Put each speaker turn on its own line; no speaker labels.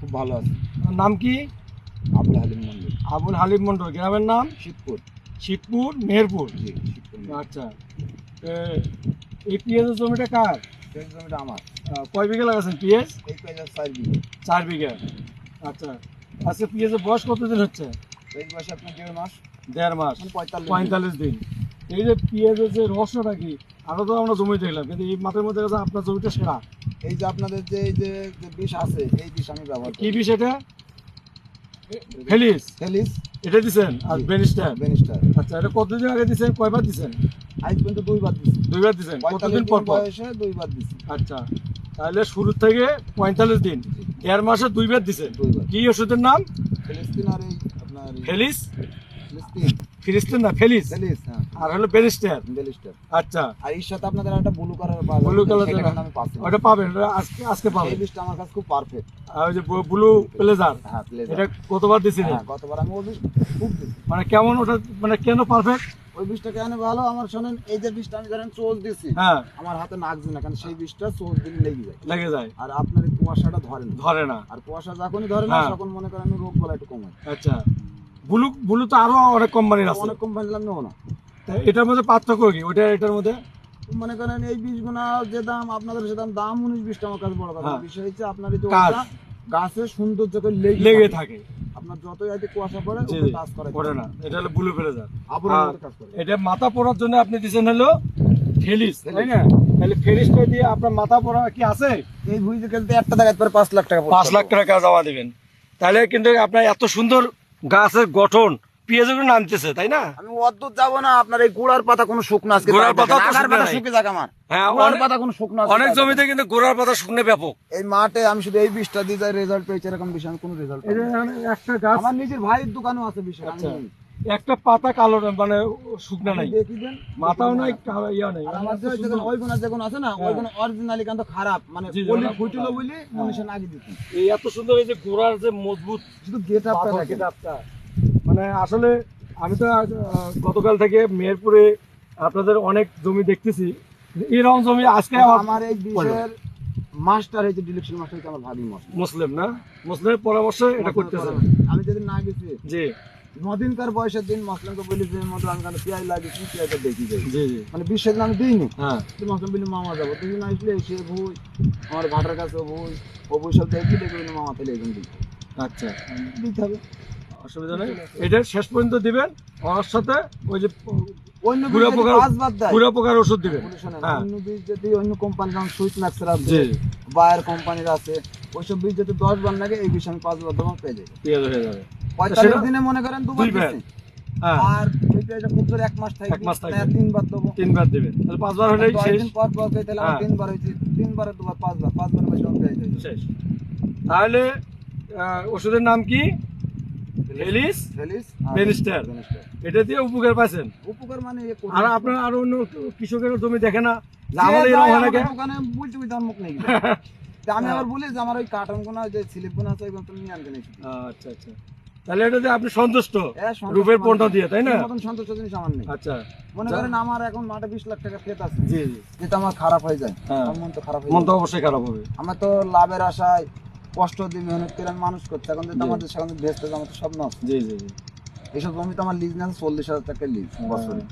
খুব ভালো আছে।
নাম কি?
আবুল হালিম মন্ডল।
আবুল হালিম মন্ডল। গ্রামের নাম?
শিবপুর।
শিবপুর, মেহেরপুর।
জি, শিবপুর।
আচ্ছা, এই পেঁয়াজের জমিটা কার?
সেই জমিটা আমার।
কয় বিঘা লাগাচ্ছেন পেঁয়াজ?
এই পেঁয়াজের 4 বিঘা।
4 বিঘা। আচ্ছা, আজকে পেঁয়াজের বয়স কতদিন হচ্ছে?
এই বয়সে আপনার 1.5 মাস।
1.5 মাস,
মানে
45 দিন। এই যে পেঁয়াজের যে রহস্যটা কি, আরো তো আমরা জমি দেখলাম, কিন্তু এই মাঠের মধ্যে কাছে আপনার জমিটা সেরা।
এই যে আপনাদের যে এই যে বিষ আছে, এই বিষ আমি ব্যবহার করি।
কি বিষ এটা? ফেলিস।
ফেলিস।
এটা দিছেন আর বেনিস্টার।
বেনিস্টার।
আচ্ছা, এটা কতদিন আগে দিছেন, কয়বার দিছেন?
আজ পর্যন্ত 2 বার দিছি।
2 বার দিছেন।
45
কতদিন
দিন
পর পর?
বয়সে 2 বার দিছি।
আচ্ছা, তাহলে শুরু থেকে 45 দিন, 1.5 মাসে 2 বার দিছেন।
2 বার।
কি ওষুধের নাম?
ফিলিস্তিন আর এই আপনার
ফেলিস।
ফিলিস্তিন।
ফিলিস্তিন না, ফেলিস।
ফেলিস, হ্যাঁ।
আর হলো বেনিস্টার।
বেনিস্টার।
আচ্ছা,
আর এর সাথে আপনাদের একটা ব্লু কালার পাবেন।
ব্লু কালার
সেটা আমি পাচ্ছি না।
ওটা পাবেন, ওটা আজকে পাবেন।
এই বিষটা আমার কাছে খুব পারফেক্ট।
আর ওই যে ব্লু প্লেজার,
হ্যাঁ, প্লেজার।
এটা কতবার দিছিলেন?
হ্যাঁ, গতবার আমি ওই বিষ খুব দিছি।
মানে কেমন ওটা, মানে কেন পারফেক্ট?
ওই বিষটা কেন ভালো আমার শোনেন, এই যে বিষটা আমি ধরেন চোজ দিছি,
হ্যাঁ,
আমার হাতে নাগছে না, কারণ সেই বিষটা চোজ দিলে লেগে যায়।
লেগে যায়,
আর আপনার এই কুয়াশাটা ধরে না।
ধরে না।
আর কুয়াশা যখনই ধরে না,
হ্যাঁ।
তখন মনে করেন রোগ বলা একটু কমে।
আচ্ছা, ব্লু ব্লু তো আরো অনেক কোম্পানির আছে,
অনেক কোম্পানি নিলাম নেবো না।
তা এটার মধ্যে পার্থক্য কি ওটা এটার মধ্যে?
মনে করেন এই বীজগুনা যে দাম আপনাদের, সে দাম 19-20 আমার কাছে বড় কথা।
হ্যাঁ।
বিষয় হচ্ছে আপনার এই যে
কাজ।
ওটা গাছের সৌন্দর্য করে
লেগে থাকে।
আপনার যতই আইতে কুয়াশা পড়ে,
জি,
ওটা কাজ করে
পড়ে না। এটা হলো ব্লু প্লেজার।
আবরণের
আর
মতো কাজ করে।
এটা মাথা পড়ার জন্য আপনি দিচ্ছেন হলো ফেলিস, তাই না? তাহলে ফেলিসটা দিয়ে আপনার মাথা পড়া কি আছে?
এই ভুইতে খেলতে একটা দেখাতে পারে 5 লাখ টাকা।
5 লাখ টাকা জমা দিবেন, তাহলে কিন্তু আপনার এত সুন্দর গাছের গঠন পেঁয়াজগুলো নামতেছে, তাই না?
আমি অদ্ভুত যাবো না, আপনার এই গোড়ার পাতা কোনো শুকনো আজকে
গোড়ার পাতা তো
আগার
শুকনো
পাতা
নাই।
শুকে যাক আমার।
হ্যাঁ,
গোড়ার পাতা কোনো শুকনো আছে
অনেক
তাই
জমিতে
দেখেন।
কিন্তু গোড়ার পাতা শুকনো ব্যাপক।
এই মাঠে আমি শুধু এই বিষটা দিয়ে যাই, রেজাল্ট পেয়েছি, এরকম বিষয় আমি কোনো রেজাল্ট
এটা একটা গাছ,
আমার নিজের ভাইয়ের দোকানও আছে বিষয়। আমি
আচ্ছা, একটা পাতা কালো মানে শুকনো নাই,
দেখি দেন,
মাথাও নাই, ইয়া নাই।
আর আমার যে ওই গুণা যেগুলো আছে না, ওই গুণ অরিজিনালি কিন্তু খারাপ, মানে
জি, জি,
পলি
ওটা
ফুটিলো বলে মানুষে নাগি দিত।
এই এত সুন্দর এই যে গোড়ার যে মজবুত
শুধু গেট আপটা
পাথর
দেখেন।
কিতাবটা, মানে আসলে আমি তো গতকাল থেকে মেহেরপুরে আপনাদের অনেক জমি দেখতেছি, এরকম জমি আজকে
আমার এই বিষয়ের মাস্টার হয়েছে ডিলেকশন মাস্টার হচ্ছে আমার ভাবি মাস্টার।
মুসলিম না, মুসলিমের পরামর্শে এটা করতেছেন।
আমি যেদিন না গেছি,
জি
9 দিনকার বয়সের দিন মাসলামকে বলি যে মতো আমি কেন পেঁয়াজ লাগিয়েছি, পেঁয়াজটা দেখি যাই,
জি জি,
মানে 20 দিন আমি দিইনি।
হ্যাঁ,
মাসলাম বলি মামা যাবো, তুই না আসলে সে ভুই আমার ঘাটার কাছে ভুই ও বই সব দেখি দেখি মামা ফেলে একজন দিই
আচ্ছা,
দিতে হবে,
অসুবিধা নেই। এটা শেষ পর্যন্ত দিবেন, ওর সাথে ওই যে
অন্য
পুরো
বীজ
প্রকার,
পাঁচ বাদ দেয়।
পুরো প্রকার ওষুধ দিবেন।
বলে শোনেন,
হ্যাঁ,
অন্য বীজ যদি অন্য কোম্পানির যেমন সুইট ম্যাক্সের আছে,
জি,
বায়ার কোম্পানির আছে, ওইসব বীজ যদি 10 বার লাগে, এই বীজ আমি 5 বার দেবো, পেয়ে যাই।
পেঁয়াজ হয়ে যাবে।
45 দিনে মনে করেন 2 বার
2 বার।
দিচ্ছি।
হ্যাঁ,
আর এই পেঁয়াজটা খুব জোরে 1 মাস থাকবে,
1 মাস থাকবে।
3 বার দেবো।
3 বার দিবেন, তাহলে 5 বার হলেই
10
শেষ।
দিন পর পর তাহলে আমার
হ্যাঁ।
3 বার হয়েছে, 3 বারে 2 বার 5 বার, 5 বারে বেশি পেয়ে যাই।
শেষ। তাহলে ওষুধের নাম কি? ফেলিস
ফেলিস
বেনিস্টার। এটা দিয়ে উপকার পাচ্ছেন।
উপকার মানে
আর আপনার আরো অন্য কৃষকের জমি দেখে না যে আমাদের এরকম হয় না কেন?
ওখানে বলতে বলতে আমার মুখ নেই। আমি আবার বলি যে আমার ওই কার্টন গুলো, যে স্লিপ গুলো আছে, ওইগুলো তুমি নিয়ে আনতে নেই।
আচ্ছা আচ্ছা, তাহলে এটাতে আপনি সন্তুষ্ট
সন্তুষ্ট
রূপের
মানে
পণ্য দিয়ে, তাই না?
এই মতন সন্তুষ্ট জিনিস আমার নেই।
আচ্ছা,
মনে করেন আমার এখন মাঠে 20 লাখ টাকা ক্ষেত আছে,
জি জি,
যেটা আমার খারাপ হয়ে যায়,
হ্যাঁ।
আমার মন তো খারাপ হয়ে
মন
যায়।
তো অবশ্যই খারাপ হবে।
আমার তো লাভের আশায় কষ্ট দিয়ে মেহনত করে আমি মানুষ করতে, এখন যদি
জি।
আমাদের সেখানে ভেস্তে আমার তো স্বপ্ন আছে।
জি জি জি,
এইসব জমি তো আমার লিজ নেন 40,000 টাকা লিজ বছরে।